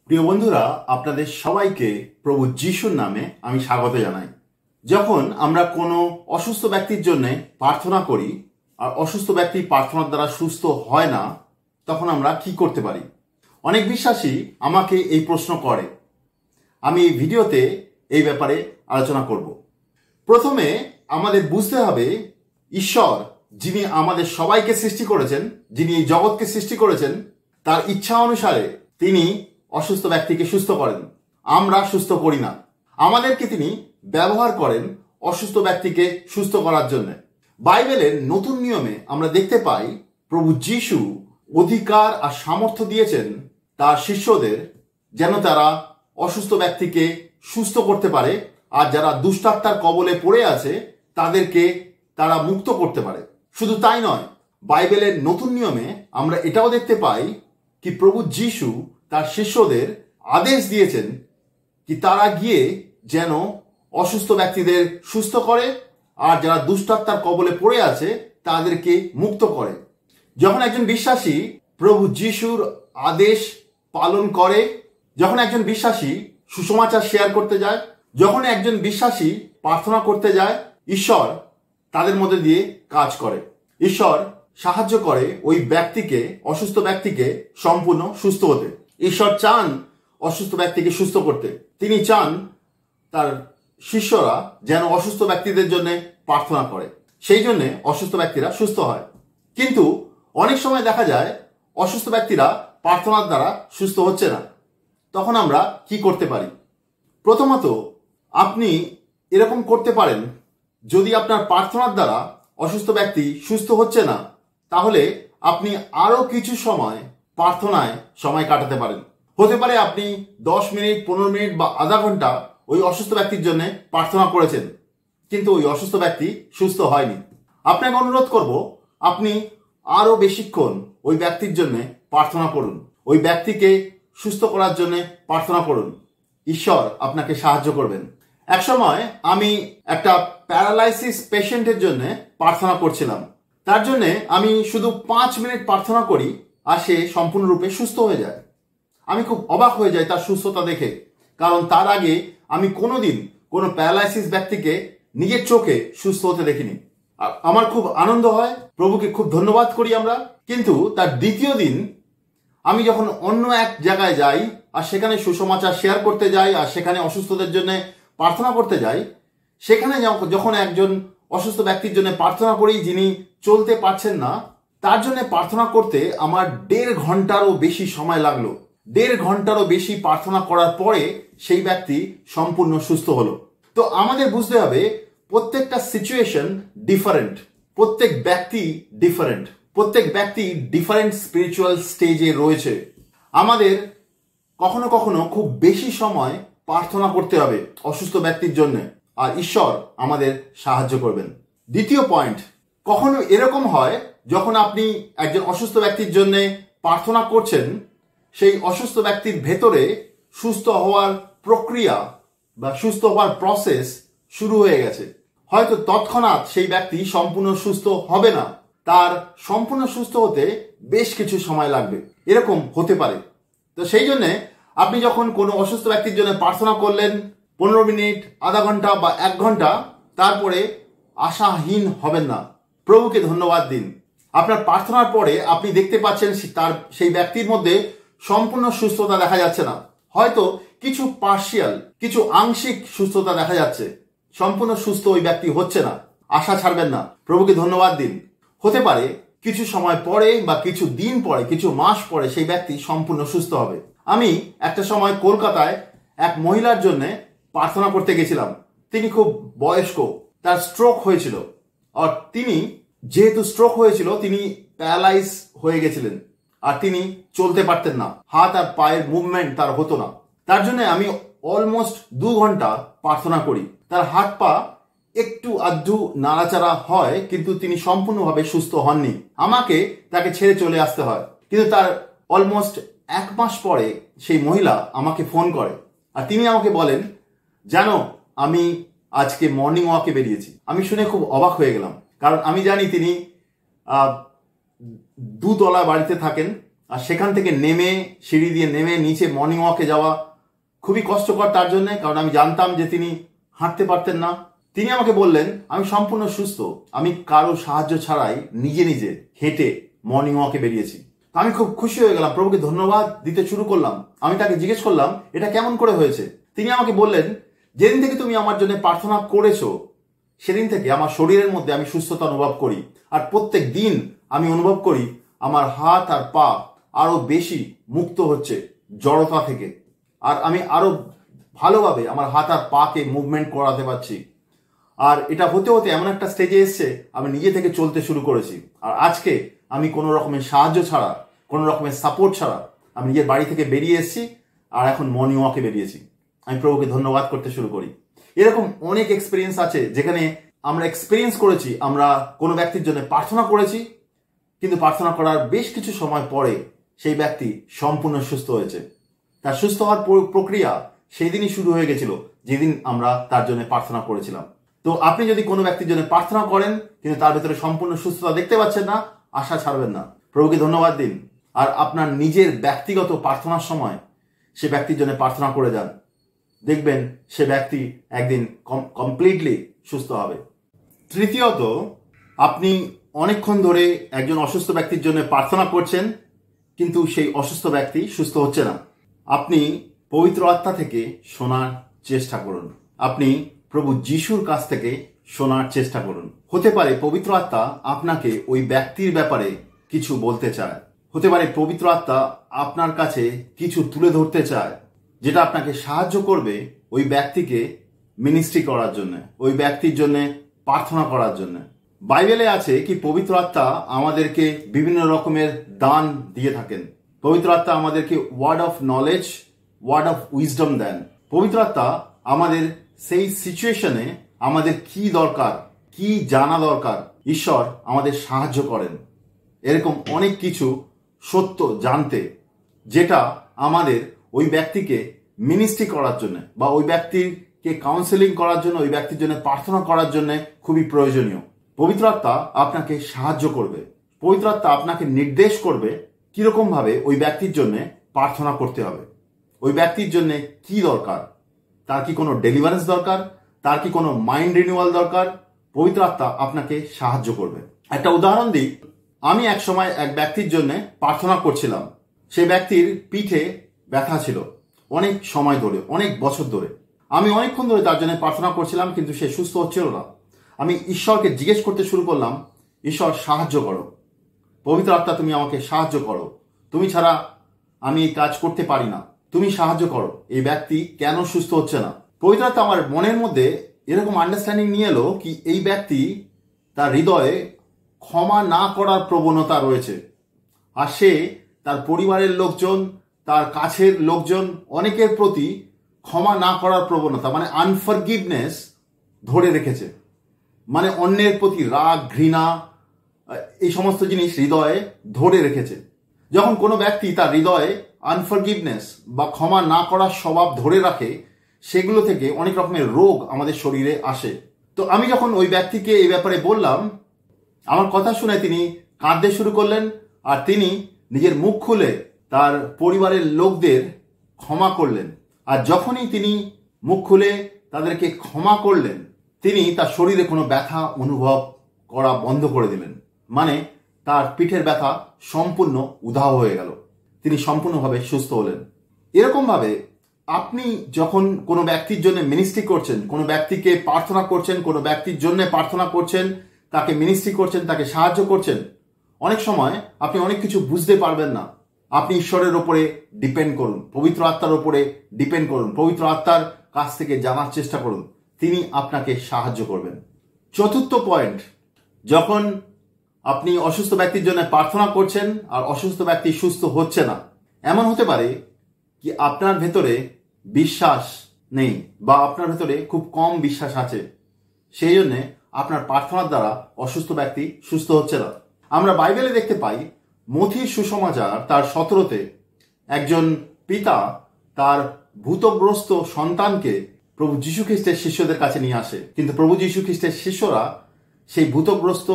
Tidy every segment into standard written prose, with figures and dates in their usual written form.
প্রিয় বন্ধুরা, আপনাদের সবাইকে প্রভু যিশুর নামে আমি স্বাগত জানাই। যখন আমরা কোনো অসুস্থ ব্যক্তির জন্য প্রার্থনা করি আর অসুস্থ ব্যক্তি প্রার্থনার দ্বারা সুস্থ হয় না, তখন আমরা কি করতে পারি? অনেক বিশ্বাসী আমাকে এই প্রশ্ন করে। আমি এই ভিডিওতে এই ব্যাপারে আলোচনা করব। প্রথমে আমাদের বুঝতে হবে, ঈশ্বর যিনি আমাদের সবাইকে সৃষ্টি করেছেন, যিনি এই জগৎকে সৃষ্টি করেছেন, তার ইচ্ছা অনুসারে তিনি অসুস্থ ব্যক্তিকে সুস্থ করেন। আমরা সুস্থ করি না। আমাদেরকে তিনি ব্যবহার করেন অসুস্থ ব্যক্তিকে সুস্থ করার জন্য। বাইবেলের নতুন নিয়মে আমরা দেখতে পাই প্রভু যিশু অধিকার আর সামর্থ্য দিয়েছেন তার শিষ্যদের, যেন তারা অসুস্থ ব্যক্তিকে সুস্থ করতে পারে আর যারা দুষ্টাত্মার কবলে পড়ে আছে তাদেরকে তারা মুক্ত করতে পারে। শুধু তাই নয়, বাইবেলের নতুন নিয়মে আমরা এটাও দেখতে পাই কি প্রভু যিশু তার শিষ্যদের আদেশ দিয়েছেন কি তারা গিয়ে যেন অসুস্থ ব্যক্তিদের সুস্থ করে আর যারা দুষ্টাত্মার কবলে পড়ে আছে তাদেরকে মুক্ত করে। যখন একজন বিশ্বাসী প্রভু যিশুর আদেশ পালন করে, যখন একজন বিশ্বাসী সুসমাচার শেয়ার করতে যায়, যখন একজন বিশ্বাসী প্রার্থনা করতে যায়, ঈশ্বর তাদের মধ্যে দিয়ে কাজ করে। ঈশ্বর সাহায্য করে ওই ব্যক্তিকে, অসুস্থ ব্যক্তিকে সম্পূর্ণ সুস্থ হতে। ঈশ্বর চান অসুস্থ ব্যক্তিকে সুস্থ করতে। তিনি চান তার শিষ্যরা যেন অসুস্থ ব্যক্তিদের জন্য প্রার্থনা করে, সেই জন্য অসুস্থ ব্যক্তিরা সুস্থ হয়। কিন্তু অনেক সময় দেখা যায় অসুস্থ ব্যক্তিরা প্রার্থনার দ্বারা সুস্থ হচ্ছে না। তখন আমরা কি করতে পারি? প্রথমত, আপনি এরকম করতে পারেন, যদি আপনার প্রার্থনার দ্বারা অসুস্থ ব্যক্তি সুস্থ হচ্ছে না, তাহলে আপনি আরো কিছু সময় প্রার্থনায় সময় কাটাতে পারেন। হতে পারে আপনি 10 মিনিট, 15 মিনিট বা আধা ঘন্টা ওই অসুস্থ ব্যক্তির জন্য প্রার্থনা করেছেন, কিন্তু ওই অসুস্থ ব্যক্তি সুস্থ হয়নি। আপনাকে অনুরোধ করব, আপনি আরো বেশিক্ষণ ওই ব্যক্তির জন্য প্রার্থনা করুন, ওই ব্যক্তিকে সুস্থ করার জন্য প্রার্থনা করুন। ঈশ্বর আপনাকে সাহায্য করবেন। এক সময় আমি একটা প্যারালাইসিস পেশেন্টের জন্য প্রার্থনা করছিলাম। তার জন্য আমি শুধু 5 মিনিট প্রার্থনা করি আর সে সম্পূর্ণরূপে সুস্থ হয়ে যায়। আমি খুব অবাক হয়ে যাই তার সুস্থতা দেখে, কারণ তার আগে আমি কোনোদিন কোনো প্যারালাইসিস ব্যক্তিকে নিজের চোখে সুস্থ হতে দেখিনি। আমার খুব আনন্দ হয়, প্রভুকে খুব ধন্যবাদ করি আমরা। কিন্তু তার দ্বিতীয় দিন আমি যখন অন্য এক জায়গায় যাই আর সেখানে সুসমাচার শেয়ার করতে যাই আর সেখানে অসুস্থদের জন্য প্রার্থনা করতে যাই, সেখানে যখন একজন অসুস্থ ব্যক্তির জন্য প্রার্থনা করি যিনি চলতে পারছেন না, তার জন্য প্রার্থনা করতে আমার 1.5 ঘন্টারও বেশি সময় লাগলো। 1.5 ঘন্টারও বেশি প্রার্থনা করার পরে সেই ব্যক্তি সম্পূর্ণ সুস্থ হলো। তো আমাদের বুঝতে হবে, প্রত্যেকটা সিচুয়েশন ডিফারেন্ট, প্রত্যেক ব্যক্তি ডিফারেন্ট, প্রত্যেক ব্যক্তি ডিফারেন্ট স্পিরিচুয়াল স্টেজে রয়েছে। আমাদের কখনো কখনো খুব বেশি সময় প্রার্থনা করতে হবে অসুস্থ ব্যক্তির জন্য, আর ঈশ্বর আমাদের সাহায্য করবেন। দ্বিতীয় পয়েন্ট, কখনো এরকম হয় যখন আপনি একজন অসুস্থ ব্যক্তির জন্য প্রার্থনা করছেন, সেই অসুস্থ ব্যক্তির ভেতরে সুস্থ হওয়ার প্রক্রিয়া বা সুস্থ হওয়ার প্রসেস শুরু হয়ে গেছে। হয়তো তৎক্ষণাৎ সেই ব্যক্তি সম্পূর্ণ সুস্থ হবে না, তার সম্পূর্ণ সুস্থ হতে বেশ কিছু সময় লাগবে, এরকম হতে পারে। তো সেই জন্যে আপনি যখন কোনো অসুস্থ ব্যক্তির জন্য প্রার্থনা করলেন 15 মিনিট, আধা ঘন্টা বা 1 ঘন্টা, তারপরে আশাহীন হবেন না। প্রভুকে ধন্যবাদ দিন। আপনার প্রার্থনার পরে আপনি দেখতে পাচ্ছেন সেই ব্যক্তির মধ্যে সম্পূর্ণ সুস্থতা দেখা যাচ্ছে না, হয়তো কিছু পার্শিয়াল, কিছু আংশিক সুস্থতা দেখা যাচ্ছে, সম্পূর্ণ সুস্থ ওই ব্যক্তি হচ্ছে না। আশা ছাড়বেন না, প্রভুকে ধন্যবাদ দিন। হতে পারে কিছু সময় পরে বা কিছু দিন পরে, কিছু মাস পরে সেই ব্যক্তি সম্পূর্ণ সুস্থ হবে। আমি একটা সময় কলকাতায় এক মহিলার জন্য প্রার্থনা করতে গেছিলাম। তিনি খুব বয়স্ক, তার স্ট্রোক হয়েছিল, আর তিনি যেহেতু স্ট্রোক হয়েছিল তিনি প্যারালাইজ হয়ে গেছিলেন আর তিনি চলতে পারতেন না, হাত আর পায়ের মুভমেন্ট তার হতো না। তার জন্য আমি অলমোস্ট 2 ঘন্টা প্রার্থনা করি। তার হাত পা একটু আধটু নাড়াচাড়া হয়, কিন্তু তিনি সম্পূর্ণভাবে সুস্থ হননি। আমাকে তাকে ছেড়ে চলে আসতে হয়। কিন্তু তার অলমোস্ট 1 মাস পরে সেই মহিলা আমাকে ফোন করে আর তিনি আমাকে বলেন, জানো আমি আজকে মর্নিং ওয়াকে বেরিয়েছি। আমি শুনে খুব অবাক হয়ে গেলাম, কারণ আমি জানি তিনি 2 তলা বাড়িতে থাকেন আর সেখান থেকে নেমে সিঁড়ি দিয়ে নেমে নিচে মর্নিং ওয়াকে যাওয়া খুবই কষ্টকর তার জন্য, কারণ আমি জানতাম যে তিনি হাঁটতে পারতেন না। তিনি আমাকে বললেন আমি সম্পূর্ণ সুস্থ, আমি কারো সাহায্য ছাড়াই নিজে নিজে হেঁটে মর্নিং ওয়াকে বেরিয়েছি। আমি খুব খুশি হয়ে গেলাম, প্রভুকে ধন্যবাদ দিতে শুরু করলাম। আমি তাকে জিজ্ঞেস করলাম এটা কেমন করে হয়েছে। তিনি আমাকে বললেন যেদিন থেকে তুমি আমার জন্য প্রার্থনা করেছো সেদিন থেকে আমার শরীরের মধ্যে আমি সুস্থতা অনুভব করি, আর প্রত্যেক দিন আমি অনুভব করি আমার হাত আর পা আরো বেশি মুক্ত হচ্ছে জড়তা থেকে, আর আমি আরো ভালোভাবে আমার হাত আর পাকে মুভমেন্ট করাতে পারছি। আর এটা হতে হতে এমন একটা স্টেজে এসছে আমি নিজে থেকে চলতে শুরু করেছি। আর আজকে আমি কোনো রকমের সাহায্য ছাড়া, কোনো রকমের সাপোর্ট ছাড়া আমি নিজের বাড়ি থেকে বেরিয়ে এসেছি, আর এখন মর্নিং ওয়াকে বেরিয়েছি। আমি প্রভুকে ধন্যবাদ করতে শুরু করি। এরকম অনেক এক্সপিরিয়েন্স আছে যেখানে আমরা এক্সপিরিয়েন্স করেছি, আমরা কোনো ব্যক্তির জন্য প্রার্থনা করেছি, কিন্তু প্রার্থনা করার বেশ কিছু সময় পরে সেই ব্যক্তি সম্পূর্ণ সুস্থ হয়েছে। তার সুস্থ হওয়ার প্রক্রিয়া সেই দিনই শুরু হয়ে গেছিল যেদিন আমরা তার জন্য প্রার্থনা করেছিলাম। তো আপনি যদি কোনো ব্যক্তির জন্য প্রার্থনা করেন কিন্তু তার ভেতরে সম্পূর্ণ সুস্থতা দেখতে পাচ্ছেন না, আশা ছাড়বেন না, প্রভুকে ধন্যবাদ দিন। আর আপনার নিজের ব্যক্তিগত প্রার্থনার সময় সে ব্যক্তির জন্য প্রার্থনা করে যান, দেখবেন সে ব্যক্তি একদিন কমপ্লিটলি সুস্থ হবে। তৃতীয়ত, আপনি অনেকক্ষণ ধরে একজন অসুস্থ ব্যক্তির জন্য প্রার্থনা করছেন কিন্তু সেই অসুস্থ ব্যক্তি সুস্থ হচ্ছে না। আপনি পবিত্র আত্মা থেকে শোনার চেষ্টা করুন, আপনি প্রভু যিশুর কাছ থেকে শোনার চেষ্টা করুন। হতে পারে পবিত্র আত্মা আপনাকে ওই ব্যক্তির ব্যাপারে কিছু বলতে চায়, হতে পারে পবিত্র আত্মা আপনার কাছে কিছু তুলে ধরতে চায় যেটা আপনাকে সাহায্য করবে ওই ব্যক্তিকে মিনিস্ট্রি করার জন্য, ওই ব্যক্তির জন্য প্রার্থনা করার জন্য। বাইবেলে আছে কি পবিত্র আত্মা আমাদেরকে বিভিন্ন রকমের দান দিয়ে থাকেন। পবিত্র আত্মা আমাদেরকে word of knowledge, word of wisdom দেন। পবিত্র আত্মা আমাদের সেই সিচুয়েশনে আমাদের কি দরকার, কি জানা দরকার, ঈশ্বর আমাদের সাহায্য করেন। এরকম অনেক কিছু সত্য জানতে যেটা আমাদের ওই ব্যক্তিকে মিনিস্ট্রি করার জন্য বা ওই ব্যক্তিকে কাউন্সেলিং করার জন্য, ওই ব্যক্তির জন্য প্রার্থনা করার জন্য খুবই প্রয়োজনীয়। পবিত্র আত্মা আপনাকে সাহায্য করবে, পবিত্র আত্মা আপনাকে নির্দেশ করবে কিরকম ভাবে ওই ব্যক্তির জন্য প্রার্থনা করতে হবে, ওই ব্যক্তির জন্য কি দরকার, তার কি কোনো ডেলিভারেন্স দরকার, তার কি কোনো মাইন্ড রিনিউয়াল দরকার, পবিত্র আত্মা আপনাকে সাহায্য করবে। একটা উদাহরণ দিই, আমি এক সময় এক ব্যক্তির জন্য প্রার্থনা করছিলাম। সেই ব্যক্তির পিঠে ব্যথা ছিল অনেক সময় ধরে, অনেক বছর ধরে। আমি অনেকক্ষণ ধরে তার জন্য প্রার্থনা করছিলাম কিন্তু সে সুস্থ হচ্ছিল না। আমি ঈশ্বরকে জিজ্ঞেস করতে শুরু করলাম, ঈশ্বর সাহায্য করো, পবিত্র আত্মা তুমি আমাকে সাহায্য করো, তুমি ছাড়া আমি এই কাজ করতে পারি না, তুমি সাহায্য করো, এই ব্যক্তি কেন সুস্থ হচ্ছে না। পবিত্র আত্মা আমার মনের মধ্যে এরকম আন্ডারস্ট্যান্ডিং নিয়ে এলো কি এই ব্যক্তি তার হৃদয়ে ক্ষমা না করার প্রবণতা রয়েছে, আর সে তার পরিবারের লোকজন, তার কাছের লোকজন অনেকের প্রতি ক্ষমা না করার প্রবণতা মানে আনফরগিভনেস ধরে রেখেছে। মানে অন্যের প্রতি রাগ, ঘৃণা, এই সমস্ত জিনিস হৃদয়ে ধরে রেখেছে। যখন কোনো ব্যক্তি তার হৃদয়ে আনফরগিভনেস বা ক্ষমা না করার স্বভাব ধরে রাখে, সেগুলো থেকে অনেক রকমের রোগ আমাদের শরীরে আসে। তো আমি যখন ওই ব্যক্তিকে এই ব্যাপারে বললাম, আমার কথা শুনে তিনি কাঁদতে শুরু করলেন, আর তিনি নিজের মুখ খুলে তার পরিবারের লোকদের ক্ষমা করলেন। আর যখনই তিনি মুখ খুলে তাদেরকে ক্ষমা করলেন, তিনি তার শরীরে কোনো ব্যথা অনুভব করা বন্ধ করে দিলেন। মানে তার পিঠের ব্যথা সম্পূর্ণ উধাও হয়ে গেল, তিনি সম্পূর্ণভাবে সুস্থ হলেন। এরকমভাবে আপনি যখন কোনো ব্যক্তির জন্য মিনিস্ট্রি করছেন, কোনো ব্যক্তিকে প্রার্থনা করছেন, কোনো ব্যক্তির জন্য প্রার্থনা করছেন, তাকে মিনিস্ট্রি করছেন, তাকে সাহায্য করছেন, অনেক সময় আপনি অনেক কিছু বুঝতে পারবেন না। আপনি ঈশ্বরের ওপরে ডিপেন্ড করুন, পবিত্র আত্মার ওপরে ডিপেন্ড করুন, পবিত্র আত্মার কাছ থেকে জানার চেষ্টা করুন, তিনি আপনাকে সাহায্য করবেন। চতুর্থ পয়েন্ট, যখন আপনি অসুস্থ ব্যক্তির জন্য প্রার্থনা করছেন আর অসুস্থ ব্যক্তি সুস্থ হচ্ছে না, এমন হতে পারে কি আপনার ভেতরে বিশ্বাস নেই বা আপনার ভেতরে খুব কম বিশ্বাস আছে, সেই জন্যে আপনার প্রার্থনার দ্বারা অসুস্থ ব্যক্তি সুস্থ হচ্ছে না। আমরা বাইবেলে দেখতে পাই মথির সুসমাচার তার 17-তে একজন পিতা তার ভূতগ্রস্ত সন্তানকে প্রভু যীশু খ্রিস্টের শিষ্যদের কাছে নিয়ে আসে, কিন্তু প্রভু যীশু খ্রিস্টের শিষ্যরা সেই ভূতগ্রস্ত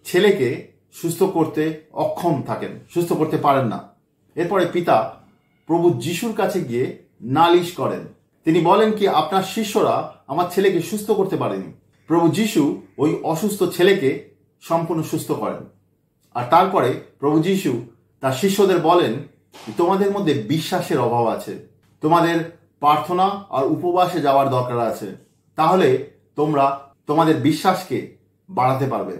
ছেলেকে সুস্থ করতে অক্ষম থাকেন, সুস্থ করতে পারেন না। এরপরে পিতা প্রভু যিশুর কাছে গিয়ে নালিশ করেন। তিনি বলেন কি, আপনার শিষ্যরা আমার ছেলেকে সুস্থ করতে পারেনি। প্রভু যিশু ওই অসুস্থ ছেলেকে সম্পূর্ণ সুস্থ করেন। আর তারপরে প্রভু যিশু তার শিষ্যদের বলেন, তোমাদের মধ্যে বিশ্বাসের অভাব আছে, তোমাদের প্রার্থনা আর উপবাসে যাওয়ার দরকার আছে, তাহলে তোমরা তোমাদের বিশ্বাসকে বাড়াতে পারবে।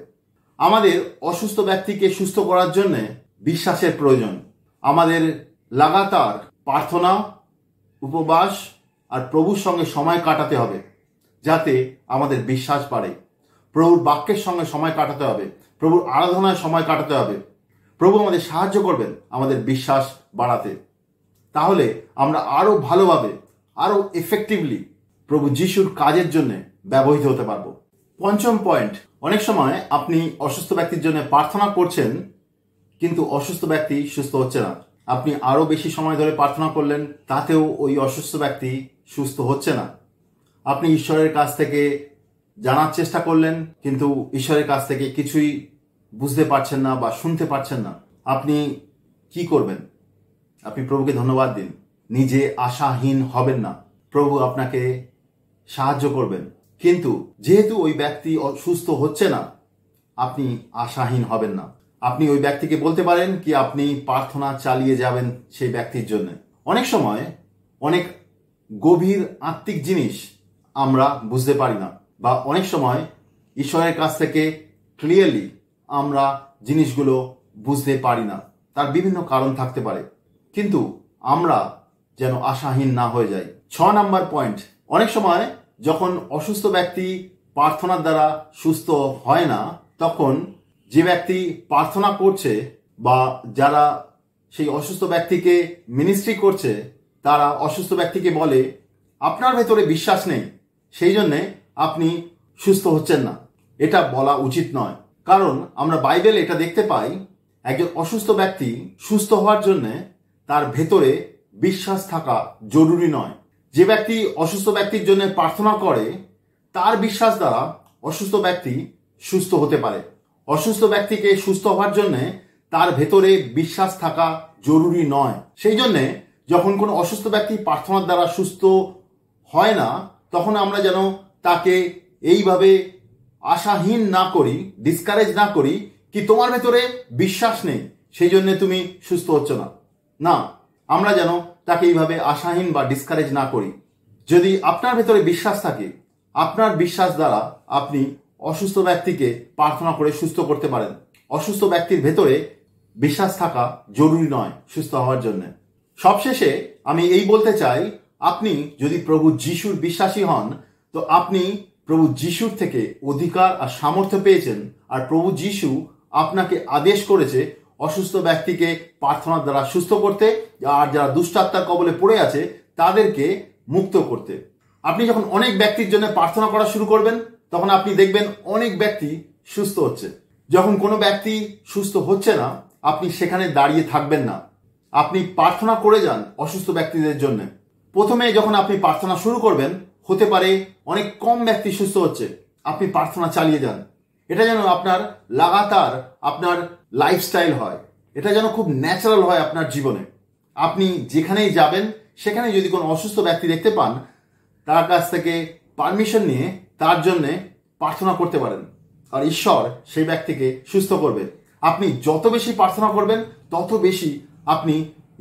আমাদের অসুস্থ ব্যক্তিকে সুস্থ করার জন্য বিশ্বাসের প্রয়োজন। আমাদের লাগাতার প্রার্থনা, উপবাস আর প্রভুর সঙ্গে সময় কাটাতে হবে, যাতে আমাদের বিশ্বাস বাড়ে। প্রভুর বাক্যের সঙ্গে সময় কাটাতে হবে, প্রভুর আরাধনায় সময় কাটাতে হবে। প্রভু আমাদের সাহায্য করবেন আমাদের বিশ্বাস বাড়াতে। তাহলে আমরা আরো ভালোভাবে, আরো এফেক্টিভলি প্রভু যিশুর কাজের জন্য ব্যবহৃত হতে পারবো। পঞ্চম পয়েন্ট, অনেক সময় আপনি অসুস্থ ব্যক্তির জন্য প্রার্থনা করছেন, কিন্তু অসুস্থ ব্যক্তি সুস্থ হচ্ছে না। আপনি আরো বেশি সময় ধরে প্রার্থনা করলেন, তাতেও ওই অসুস্থ ব্যক্তি সুস্থ হচ্ছে না। আপনি ঈশ্বরের কাছ থেকে জানার চেষ্টা করলেন, কিন্তু ঈশ্বরের কাছ থেকে কিছুই বুঝতে পারছেন না বা শুনতে পারছেন না। আপনি কি করবেন? আপনি প্রভুকে ধন্যবাদ দিন। নিজে আশাহীন হবেন না, প্রভু আপনাকে সাহায্য করবেন। কিন্তু যেহেতু ওই ব্যক্তি সুস্থ হচ্ছে না, আপনি আশাহীন হবেন না। আপনি ওই ব্যক্তিকে বলতে পারেন কি, আপনি প্রার্থনা চালিয়ে যাবেন সেই ব্যক্তির জন্য। অনেক সময় অনেক গভীর আত্মিক জিনিস আমরা বুঝতে পারি না, বা অনেক সময় ঈশ্বরের কাছ থেকে ক্লিয়ারলি আমরা জিনিসগুলো বুঝতে পারি না। তার বিভিন্ন কারণ থাকতে পারে, কিন্তু আমরা যেন আশাহীন না হয়ে যাই। 6 নাম্বার পয়েন্ট, অনেক সময় যখন অসুস্থ ব্যক্তি প্রার্থনার দ্বারা সুস্থ হয় না, তখন যে ব্যক্তি প্রার্থনা করছে বা যারা সেই অসুস্থ ব্যক্তিকে মিনিস্ট্রি করছে, তারা অসুস্থ ব্যক্তিকে বলে, আপনার ভেতরে বিশ্বাস নেই, সেই জন্যে আপনি সুস্থ হচ্ছেন না। এটা বলা উচিত নয়, কারণ আমরা বাইবেলে এটা দেখতে পাই, একজন অসুস্থ ব্যক্তি সুস্থ হওয়ার জন্য তার ভেতরে বিশ্বাস থাকা জরুরি নয়। যে ব্যক্তি অসুস্থ ব্যক্তির জন্য প্রার্থনা করে, তার বিশ্বাস দ্বারা অসুস্থ ব্যক্তি সুস্থ হতে পারে। অসুস্থ ব্যক্তিকে সুস্থ হওয়ার জন্য তার ভেতরে বিশ্বাস থাকা জরুরি নয়। সেই জন্যে যখন কোনো অসুস্থ ব্যক্তি প্রার্থনার দ্বারা সুস্থ হয় না, তখন আমরা যেন তাকে এইভাবে আশাহীন না করি, ডিসকারেজ না করি কি, তোমার ভেতরে বিশ্বাস নেই, সেই জন্য তুমি সুস্থ হচ্ছ না। না, আমরা যেন তাকে এইভাবে আশাহীন বা ডিসকারেজ না করি। যদি আপনার ভেতরে বিশ্বাস থাকে, আপনার বিশ্বাস দ্বারা আপনি অসুস্থ ব্যক্তিকে প্রার্থনা করে সুস্থ করতে পারেন। অসুস্থ ব্যক্তির ভেতরে বিশ্বাস থাকা জরুরি নয় সুস্থ হওয়ার জন্য। সবশেষে আমি এই বলতে চাই, আপনি যদি প্রভু যিশুর বিশ্বাসী হন, তো আপনি প্রভু যিশুর থেকে অধিকার আর সামর্থ্য পেয়েছেন। আর প্রভু যিশু আপনাকে আদেশ করেছে অসুস্থ ব্যক্তিকে প্রার্থনার দ্বারা সুস্থ করতে, আর যারা দুষ্টাত্মার কবলে পড়ে আছে তাদেরকে মুক্ত করতে। আপনি যখন অনেক ব্যক্তির জন্য প্রার্থনা করা শুরু করবেন, তখন আপনি দেখবেন অনেক ব্যক্তি সুস্থ হচ্ছে। যখন কোনো ব্যক্তি সুস্থ হচ্ছে না, আপনি সেখানে দাঁড়িয়ে থাকবেন না, আপনি প্রার্থনা করে যান অসুস্থ ব্যক্তিদের জন্য। প্রথমে যখন আপনি প্রার্থনা শুরু করবেন, হতে পারে অনেক কম ব্যক্তি সুস্থ হচ্ছে, আপনি প্রার্থনা চালিয়ে যান। এটা যেন আপনার লাগাতার আপনার লাইফস্টাইল হয়, এটা যেন খুব ন্যাচারাল হয় আপনার জীবনে। আপনি যেখানেই যাবেন, সেখানে যদি কোনো অসুস্থ ব্যক্তি দেখতে পান, তার কাছ থেকে পারমিশন নিয়ে তার জন্যে প্রার্থনা করতে পারেন, আর ঈশ্বর সেই ব্যক্তিকে সুস্থ করবে। আপনি যত বেশি প্রার্থনা করবেন, তত বেশি আপনি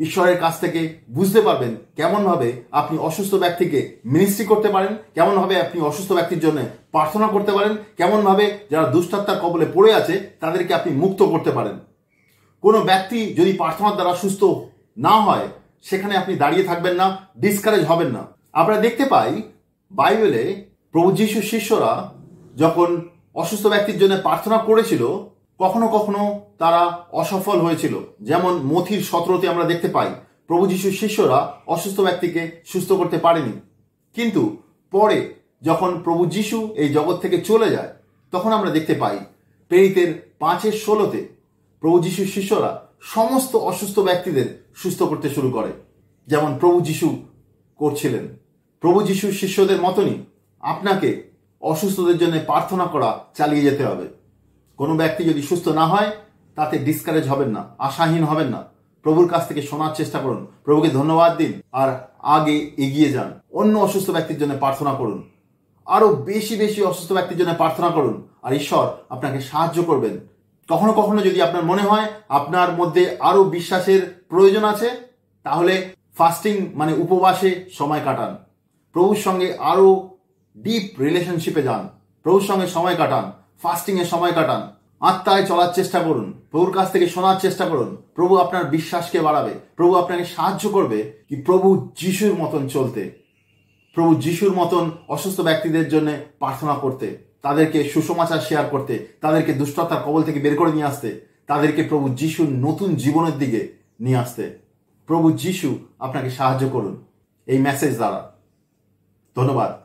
ঈশ্বরের কাছ থেকে বুঝতে পারবেন কেমনভাবে আপনি অসুস্থ ব্যক্তিকে মিনিস্ট্রি করতে পারেন, কেমনভাবে আপনি অসুস্থ ব্যক্তির জন্য প্রার্থনা করতে পারেন, কেমনভাবে যারা দুষ্টাত্মার কবলে পড়ে আছে তাদেরকে আপনি মুক্ত করতে পারেন। কোনো ব্যক্তি যদি প্রার্থনার দ্বারা সুস্থ না হয়, সেখানে আপনি দাঁড়িয়ে থাকবেন না, ডিসকারেজ হবেন না। আমরা দেখতে পাই বাইবেলে প্রভু যিশুর শিষ্যরা যখন অসুস্থ ব্যক্তির জন্য প্রার্থনা করেছিল, কখনো কখনো তারা অসফল হয়েছিল। যেমন মথির 17-তে আমরা দেখতে পাই প্রভু যিশুর শিষ্যরা অসুস্থ ব্যক্তিকে সুস্থ করতে পারেনি। কিন্তু পরে যখন প্রভু যিশু এই জগৎ থেকে চলে যায়, তখন আমরা দেখতে পাই প্রেরিতের 5:16-তে প্রভু যিশুর শিষ্যরা সমস্ত অসুস্থ ব্যক্তিদের সুস্থ করতে শুরু করে, যেমন প্রভু যিশু করছিলেন। প্রভু যিশুর শিষ্যদের মতনই আপনাকে অসুস্থদের জন্য প্রার্থনা করা চালিয়ে যেতে হবে। কোনো ব্যক্তি যদি সুস্থ না হয়, তাতে ডিসকারেজ হবেন না, আশাহীন হবেন না। প্রভুর কাছ থেকে শোনার চেষ্টা করুন, প্রভুকে ধন্যবাদ দিন, আর আগে এগিয়ে যান। অন্য অসুস্থ ব্যক্তির জন্য প্রার্থনা করুন, আরো বেশি বেশি অসুস্থ ব্যক্তির জন্য প্রার্থনা করুন, আর ঈশ্বর আপনাকে সাহায্য করবেন। কখনো কখনো যদি আপনার মনে হয় আপনার মধ্যে আরো বিশ্বাসের প্রয়োজন আছে, তাহলে ফাস্টিং মানে উপবাসে সময় কাটান, প্রভুর সঙ্গে আরো ডিপ রিলেশনশিপে যান, প্রভুর সঙ্গে সময় কাটান, ফাস্টিং এ সময় কাটান, আত্মায় চলার চেষ্টা করুন, প্রভুর কাছ থেকে শোনার চেষ্টা করুন। প্রভু আপনার বিশ্বাসকে বাড়াবে, প্রভু আপনাকে সাহায্য করবে কি প্রভু যিশুর মতন চলতে, প্রভু যিশুর মতন অসুস্থ ব্যক্তিদের জন্য প্রার্থনা করতে, তাদেরকে সুসমাচার শেয়ার করতে, তাদেরকে দুষ্টতার কবল থেকে বের করে নিয়ে আসতে, তাদেরকে প্রভু যিশুর নতুন জীবনের দিকে নিয়ে আসতে। প্রভু যিশু আপনাকে সাহায্য করুন এই মেসেজ দ্বারা। ধন্যবাদ।